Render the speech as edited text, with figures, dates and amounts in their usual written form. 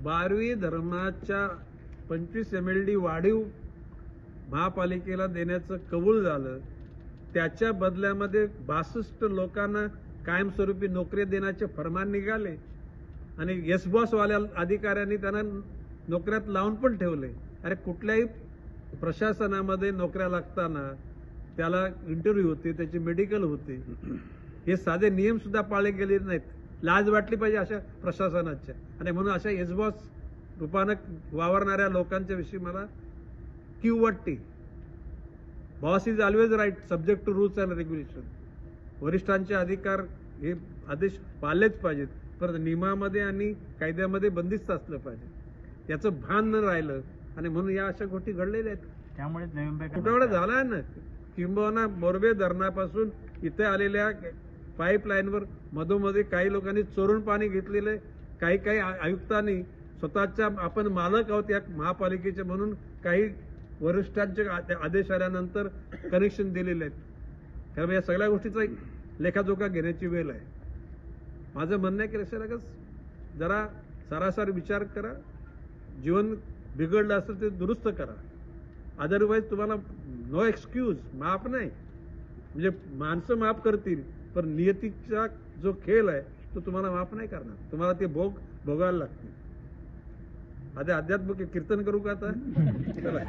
बारवी धरणाच्या 25 MLD वाढीव महापालिकेला देण्याचं कबूल झालं, त्याच्या बदल्यामध्ये 62 लोकांना कायमस्वरूपी नोकरी देण्याचे फरमान निघाले आणि येस बॉस वाल्या अधिकाऱ्यांनी त्यांना नोकऱ्यात लावून पण ठेवले. अरे कुठल्याही प्रशासनामध्ये नोकऱ्या लागताना त्याला इंटरव्ह्यू होते, त्याची मेडिकल होते, हे साधे नियम सुद्धा पाळले गेले नाहीत. लाज वाटली पाहिजे अशा प्रशासनाच्या. आणि म्हणून अशा येस बॉस रूपानं वावरणाऱ्या लोकांच्या विषयी मला कीव वाटते. Boss is always right subject to rules and regulation. वरिष्ठांचे अधिकार हे आदेश पाळलेच पाहिजेत, पण नियमामध्ये आणि कायद्यामध्ये बंदिस्त असलं पाहिजे. याचं भान न राहिलं आणि म्हणून या अशा गोष्टी घडलेल्या आहेत. त्यामुळे कुठं झाला ना, किंबहुना मोरबे धरणापासून इथे आलेल्या पाईपलाईनवर मधोमध्ये काही लोकांनी चोरून पाणी घेतलेलं, काही आयुक्तांनी स्वतःच्या आपण मालक आहोत या महापालिकेचे म्हणून काही वरिष्ठांचे आदेश आल्यानंतर कनेक्शन दिलेले आहेत. त्यामुळे या सगळ्या गोष्टीचा एक लेखाजोखा घेण्याची वेळ आहे. माझं म्हणणं आहे की लक्षात जरा सरासर विचार करा. जीवन बिघडलं असेल ते दुरुस्त करा. अदरवाईज तुम्हाला नो एक्सक्यूज, माफ नाही. म्हणजे माणसं माफ करतील, पण नियतीचा जो खेळ आहे तो तुम्हाला माफ नाही करणार. तुम्हाला ते भोगायला लागतील. आता अध्यात्मिक कीर्तन करू का आता? चला.